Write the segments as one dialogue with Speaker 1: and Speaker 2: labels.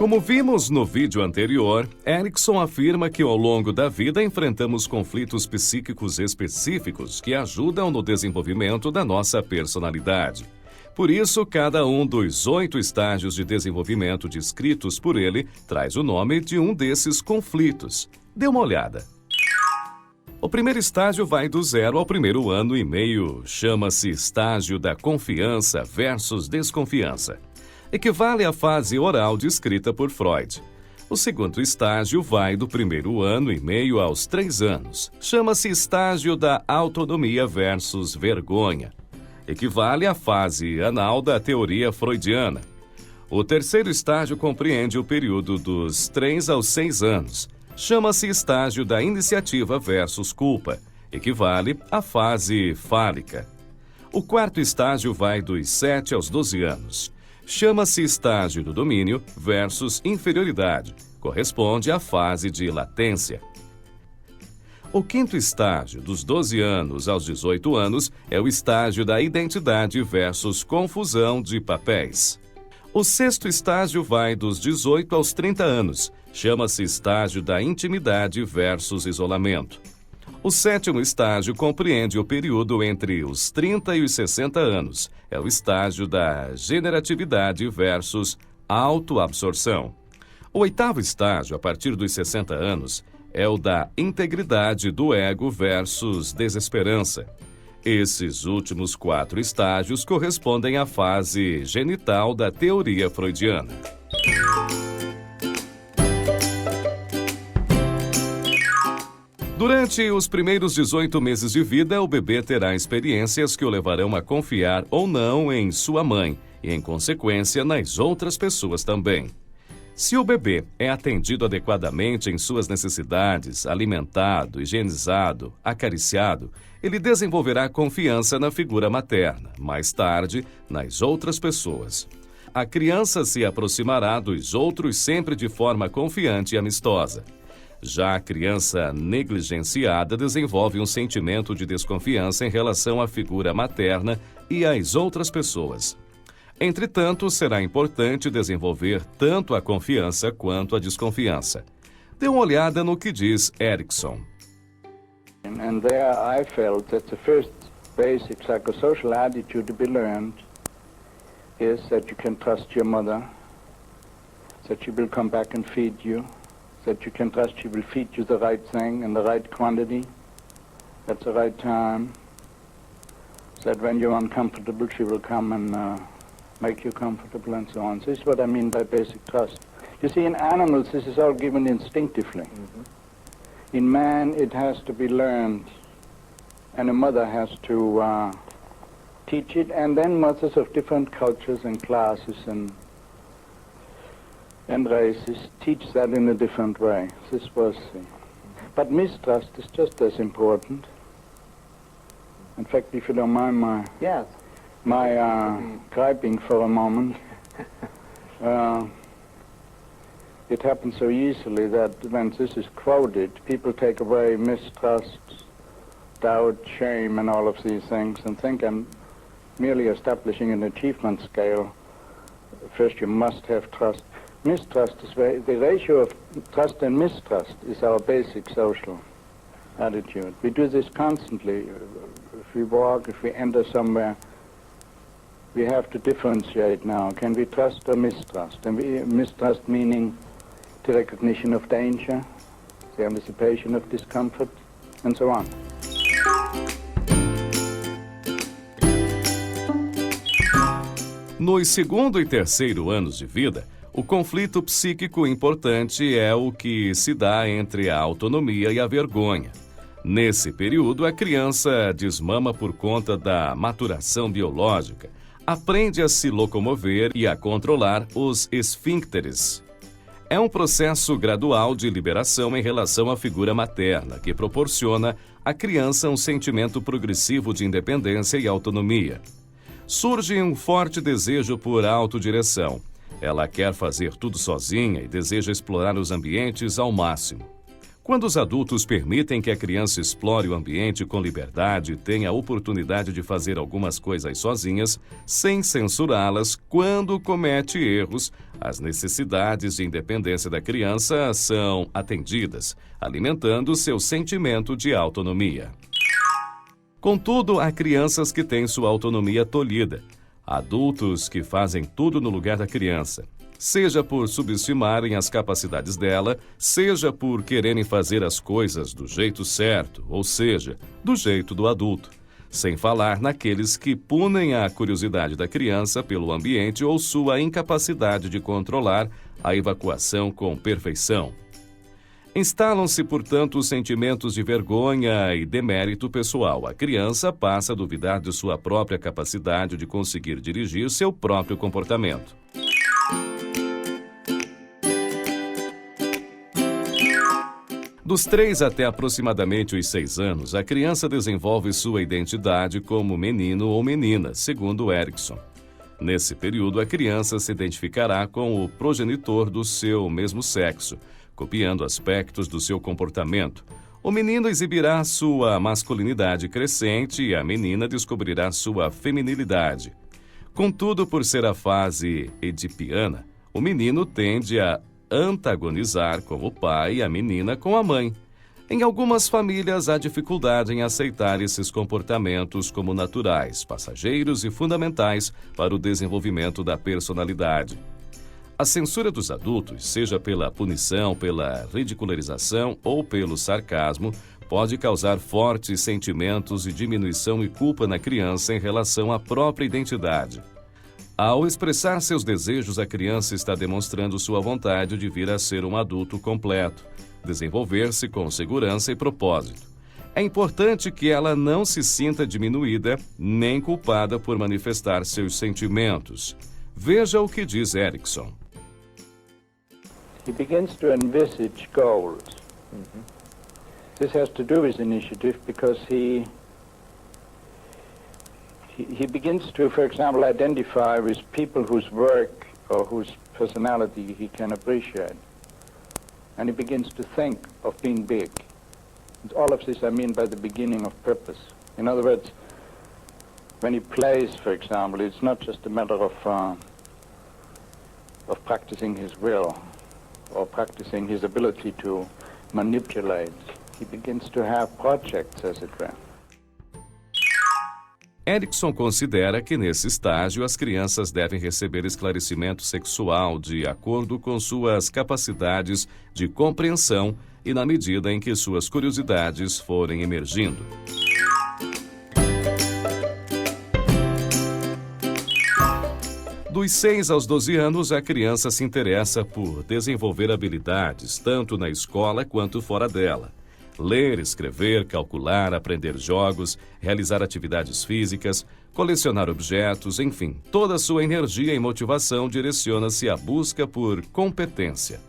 Speaker 1: Como vimos no vídeo anterior, Erikson afirma que ao longo da vida enfrentamos conflitos psíquicos específicos que ajudam no desenvolvimento da nossa personalidade. Por isso, cada um dos 8 estágios de desenvolvimento descritos por ele traz o nome de um desses conflitos. Dê uma olhada. O primeiro estágio vai do 0 ao primeiro ano e meio. Chama-se estágio da confiança versus desconfiança. Equivale à fase oral descrita por Freud. O segundo estágio vai do primeiro ano e meio aos 3 anos. Chama-se estágio da autonomia versus vergonha. Equivale à fase anal da teoria freudiana. O terceiro estágio compreende o período dos 3 aos 6 anos. Chama-se estágio da iniciativa versus culpa. Equivale à fase fálica. O quarto estágio vai dos 7 aos 12 anos. Chama-se estágio do domínio versus inferioridade. Corresponde à fase de latência. O quinto estágio, dos 12 anos aos 18 anos, é o estágio da identidade versus confusão de papéis. O sexto estágio vai dos 18 aos 30 anos. Chama-se estágio da intimidade versus isolamento. O sétimo estágio compreende o período entre os 30 e os 60 anos. É o estágio da generatividade versus autoabsorção. O oitavo estágio, a partir dos 60 anos, é o da integridade do ego versus desesperança. Esses últimos 4 estágios correspondem à fase genital da teoria freudiana. Durante os primeiros 18 meses de vida, o bebê terá experiências que o levarão a confiar ou não em sua mãe e, em consequência, nas outras pessoas também. Se o bebê é atendido adequadamente em suas necessidades, alimentado, higienizado, acariciado, ele desenvolverá confiança na figura materna, mais tarde, nas outras pessoas. A criança se aproximará dos outros sempre de forma confiante e amistosa. Já a criança negligenciada desenvolve um sentimento de desconfiança em relação à figura materna e às outras pessoas. Entretanto, será importante desenvolver tanto a confiança quanto a desconfiança. Dê uma olhada no que diz Erikson.
Speaker 2: And there I felt that the first basic psychosocial attitude to be learned is that you can trust your mother, that she will come back and feed you, that you can trust she will feed you the right thing in the right quantity, at the right time, that when you're uncomfortable she will come and make you comfortable and so on. This is what I mean by basic trust. You see, in animals this is all given instinctively. In man it has to be learned, and a mother has to teach it, and then mothers of different cultures and classes and races teach that in a different way. This was but mistrust is just as important. In fact, if you don't mind my griping for a moment, it happens so easily that when this is quoted, people take away mistrust, doubt, shame, and all of these things, and think I'm merely establishing an achievement scale. First, you must have trust. Mistrust is the ratio of trust and mistrust is our basic social attitude. We do this constantly. If we walk, if we enter somewhere, we have to differentiate now. Can we trust or mistrust? And mistrust meaning the recognition of danger, the anticipation of discomfort, and so on.
Speaker 1: Nos segundo e terceiro anos de vida, o conflito psíquico importante é o que se dá entre a autonomia e a vergonha. Nesse período, a criança desmama por conta da maturação biológica, aprende a se locomover e a controlar os esfíncteres. É um processo gradual de liberação em relação à figura materna, que proporciona à criança um sentimento progressivo de independência e autonomia. Surge um forte desejo por autodireção. Ela quer fazer tudo sozinha e deseja explorar os ambientes ao máximo. Quando os adultos permitem que a criança explore o ambiente com liberdade e tenha a oportunidade de fazer algumas coisas sozinhas, sem censurá-las, quando comete erros, As necessidades de independência da criança são atendidas, alimentando seu sentimento de autonomia. Contudo, há crianças que têm sua autonomia tolhida, adultos que fazem tudo no lugar da criança, seja por subestimarem as capacidades dela, seja por quererem fazer as coisas do jeito certo, ou seja, do jeito do adulto. Sem falar naqueles que punem a curiosidade da criança pelo ambiente ou sua incapacidade de controlar a evacuação com perfeição. Instalam-se, portanto, os sentimentos de vergonha e demérito pessoal. A criança passa a duvidar de sua própria capacidade de conseguir dirigir seu próprio comportamento. Dos 3 até aproximadamente os 6 anos, a criança desenvolve sua identidade como menino ou menina, segundo Erikson. Nesse período, a criança se identificará com o progenitor do seu mesmo sexo, copiando aspectos do seu comportamento. O menino exibirá sua masculinidade crescente e a menina descobrirá sua feminilidade. Contudo, por ser a fase edipiana, o menino tende a antagonizar com o pai e a menina com a mãe. Em algumas famílias, há dificuldade em aceitar esses comportamentos como naturais, passageiros e fundamentais para o desenvolvimento da personalidade. A censura dos adultos, seja pela punição, pela ridicularização ou pelo sarcasmo, pode causar fortes sentimentos de diminuição e culpa na criança em relação à própria identidade. Ao expressar seus desejos, a criança está demonstrando sua vontade de vir a ser um adulto completo, desenvolver-se com segurança e propósito. É importante que ela não se sinta diminuída nem culpada por manifestar seus sentimentos. Veja o que diz Erikson.
Speaker 2: He begins to envisage goals. This has to do with initiative because he begins to, for example, identify with people whose work or whose personality he can appreciate. And he begins to think of being big. And all of this I mean by the beginning of purpose. In other words, when he plays, for example, it's not just a matter of practicing his will or practicing his ability to manipulate. He begins to have projects, as it were.
Speaker 1: Erikson considera que, nesse estágio, as crianças devem receber esclarecimento sexual de acordo com suas capacidades de compreensão e na medida em que suas curiosidades forem emergindo. Dos 6 aos 12 anos, a criança se interessa por desenvolver habilidades, tanto na escola quanto fora dela. Ler, escrever, calcular, aprender jogos, realizar atividades físicas, colecionar objetos, enfim, toda a sua energia e motivação direciona-se à busca por competência.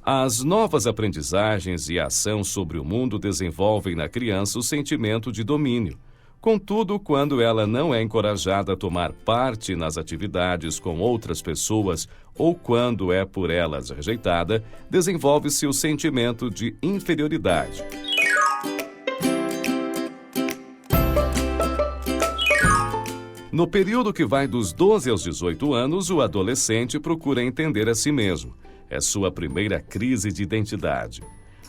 Speaker 1: As novas aprendizagens e a ação sobre o mundo desenvolvem na criança o sentimento de domínio. Contudo, quando ela não é encorajada a tomar parte nas atividades com outras pessoas ou quando é por elas rejeitada, desenvolve-se o sentimento de inferioridade. No período que vai dos 12 aos 18 anos, o adolescente procura entender a si mesmo. É sua primeira crise de identidade.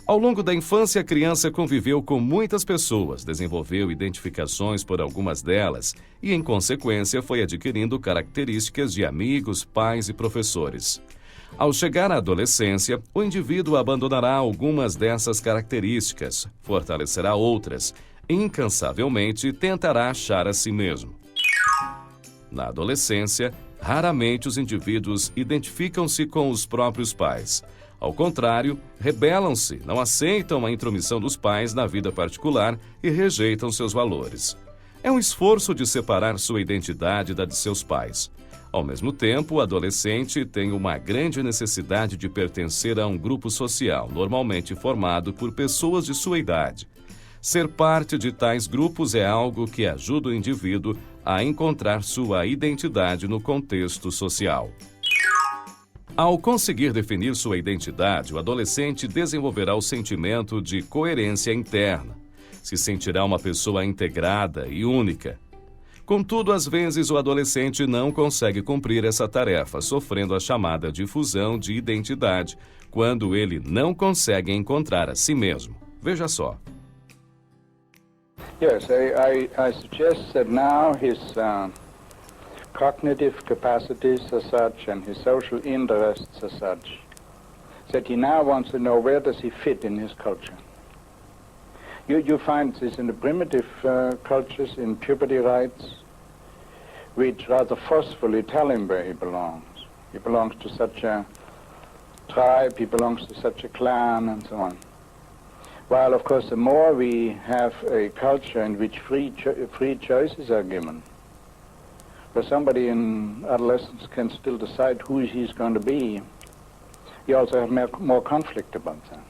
Speaker 1: Ao longo da infância, a criança conviveu com muitas pessoas, desenvolveu identificações por algumas delas e, em consequência, foi adquirindo características de amigos, pais e professores. Ao chegar à adolescência, o indivíduo abandonará algumas dessas características, fortalecerá outras, e incansavelmente tentará achar a si mesmo. Na adolescência, raramente os indivíduos identificam-se com os próprios pais. Ao contrário, rebelam-se, não aceitam a intromissão dos pais na vida particular e rejeitam seus valores. É um esforço de separar sua identidade da de seus pais. Ao mesmo tempo, o adolescente tem uma grande necessidade de pertencer a um grupo social, normalmente formado por pessoas de sua idade. Ser parte de tais grupos é algo que ajuda o indivíduo a encontrar sua identidade no contexto social. Ao conseguir definir sua identidade, o adolescente desenvolverá o sentimento de coerência interna. Se sentirá uma pessoa integrada e única. Contudo, às vezes o adolescente não consegue cumprir essa tarefa, sofrendo a chamada difusão de identidade, quando ele não consegue encontrar a si mesmo. Veja só.
Speaker 2: Yes, I suggest that now his cognitive capacities are such and his social interests are such that he now wants to know where does he fit in his culture. You find this in the primitive cultures, in puberty rites, which rather forcefully tell him where he belongs. He belongs to such a tribe, he belongs to such a clan, and so on. While, of course, the more we have a culture in which free choices are given, where somebody in adolescence can still decide who he's going to be, you also have more conflict about that.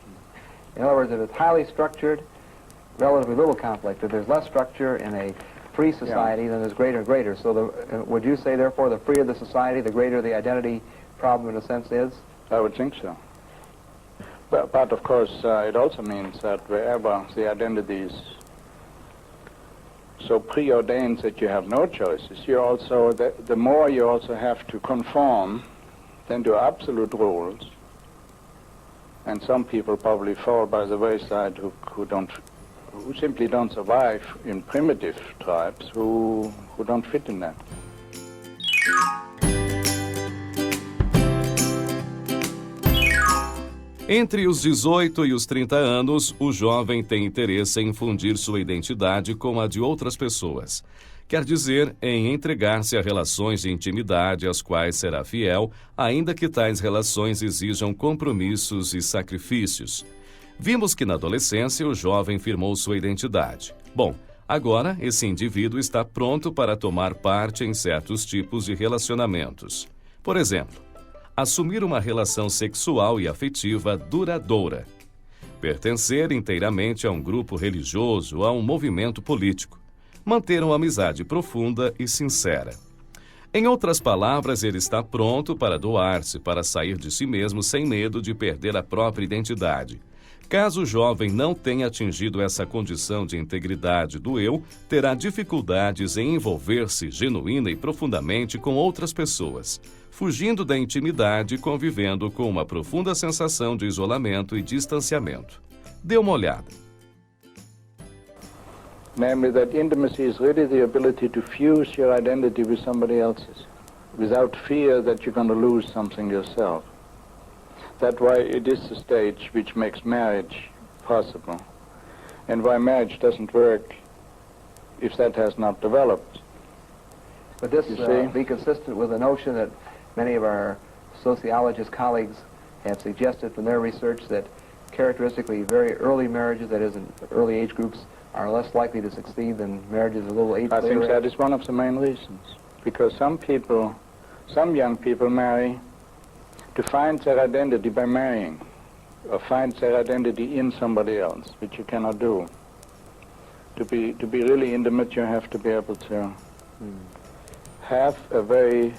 Speaker 3: In other words, if it's highly structured, relatively little conflict. If there's less structure in a free society, then there's greater and greater. So would you say, therefore, the freer the society, the greater the identity problem in a sense is?
Speaker 2: I would think so. But of course, it also means that wherever the identity is so preordained that you have no choices, you also, the more you also have to conform then to absolute rules. And some people probably fall by the wayside who simply don't survive in primitive tribes, who don't fit in that.
Speaker 1: Entre os 18 e os 30 anos, o jovem tem interesse em fundir sua identidade com a de outras pessoas. Quer dizer, em entregar-se a relações de intimidade às quais será fiel, ainda que tais relações exijam compromissos e sacrifícios. Vimos que na adolescência o jovem firmou sua identidade. Bom, agora esse indivíduo está pronto para tomar parte em certos tipos de relacionamentos. Por exemplo, assumir uma relação sexual e afetiva duradoura. Pertencer inteiramente a um grupo religioso ou a um movimento político. Manter uma amizade profunda e sincera. Em outras palavras, ele está pronto para doar-se, para sair de si mesmo sem medo de perder a própria identidade. Caso o jovem não tenha atingido essa condição de integridade do eu, terá dificuldades em envolver-se genuína e profundamente com outras pessoas, fugindo da intimidade e convivendo com uma profunda sensação de isolamento e distanciamento. Dê uma olhada.
Speaker 2: Namely, that intimacy is really the ability to fuse your identity with somebody else's, without fear that you're going to lose something yourself. That's why it is the stage which makes marriage possible, and why marriage doesn't work if that has not developed.
Speaker 3: Would this be consistent with the notion that many of our sociologist colleagues have suggested from their research that characteristically very early marriages, that is in early age groups, are less likely to succeed than marriages a little age later?
Speaker 2: I think that is one of the main reasons, because some young people marry to find their identity by marrying, or find their identity in somebody else, which you cannot do. To be really intimate, you have to be able to have a very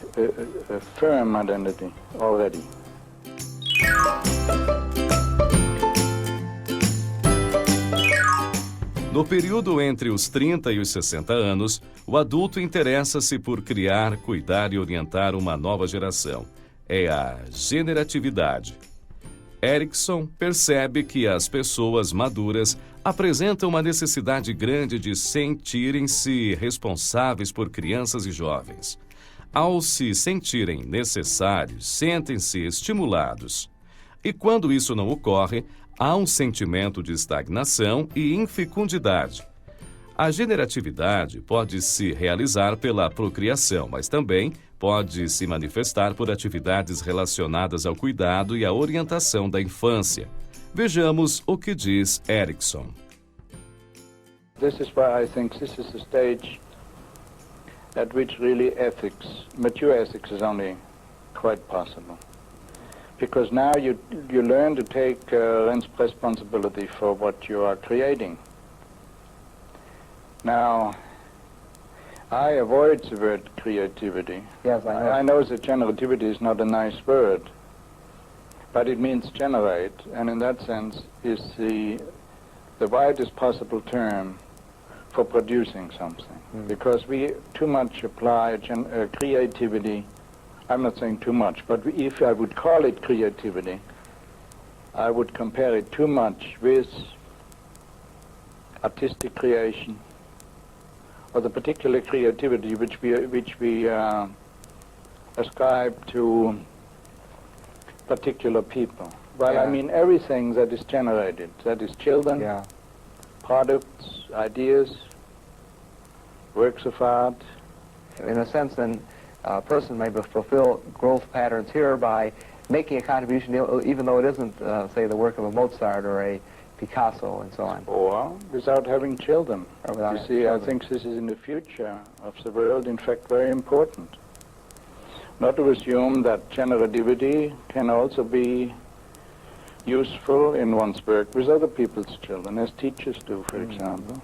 Speaker 2: firm identity already.
Speaker 1: No período entre os 30 e os 60 anos, o adulto interessa-se por criar, cuidar e orientar uma nova geração. É a generatividade. Erikson percebe que as pessoas maduras apresentam uma necessidade grande de sentirem-se responsáveis por crianças e jovens. Ao se sentirem necessários, sentem-se estimulados. E quando isso não ocorre, há um sentimento de estagnação e infecundidade. A generatividade pode se realizar pela procriação, mas também pode se manifestar por atividades relacionadas ao cuidado e à orientação da infância. Vejamos o que diz Erikson.
Speaker 2: This is why I think this is the stage at which really mature ethics is only quite possible. Because now you learn to take responsibility for what you are creating. Now, I avoid the word creativity.
Speaker 3: Yes, I know.
Speaker 2: I know that generativity is not a nice word, but it means generate, and in that sense is the widest possible term for producing something. Because we too much apply creativity. I'm not saying too much, but if I would call it creativity, I would compare it too much with artistic creation, or the particular creativity which we ascribe to particular people. Well, I mean everything that is generated, that is children, products, ideas, works of art.
Speaker 3: In a sense, then, a person may fulfill growth patterns here by making a contribution, even though it isn't, say, the work of a Mozart or a Picasso and so on.
Speaker 2: Or without having children.
Speaker 3: You
Speaker 2: see, children. I think this is in the future of the world, in fact, very important. Not to assume that generativity can also be useful in one's work with other people's children, as teachers do, for example,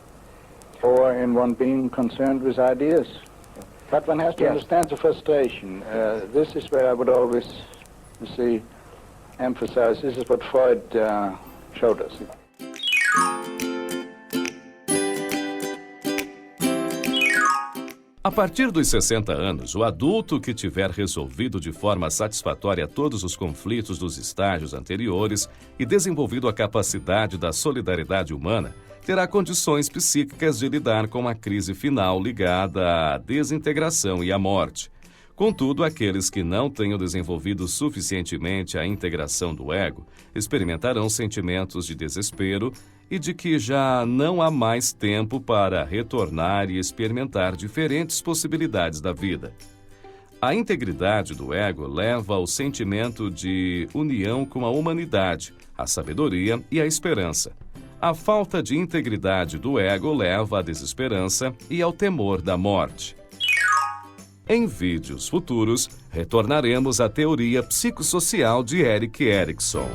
Speaker 2: or in one being concerned with ideas. But one has to understand the frustration. This is where I would always, you see, emphasize. This is what Freud showed us.
Speaker 1: A partir dos 60 anos, o adulto que tiver resolvido de forma satisfatória todos os conflitos dos estágios anteriores e desenvolvido a capacidade da solidariedade humana, terá condições psíquicas de lidar com a crise final ligada à desintegração e à morte. Contudo, aqueles que não tenham desenvolvido suficientemente a integração do ego experimentarão sentimentos de desespero e de que já não há mais tempo para retornar e experimentar diferentes possibilidades da vida. A integridade do ego leva ao sentimento de união com a humanidade, a sabedoria e a esperança. A falta de integridade do ego leva à desesperança e ao temor da morte. Em vídeos futuros, retornaremos à teoria psicossocial de Erik Erikson.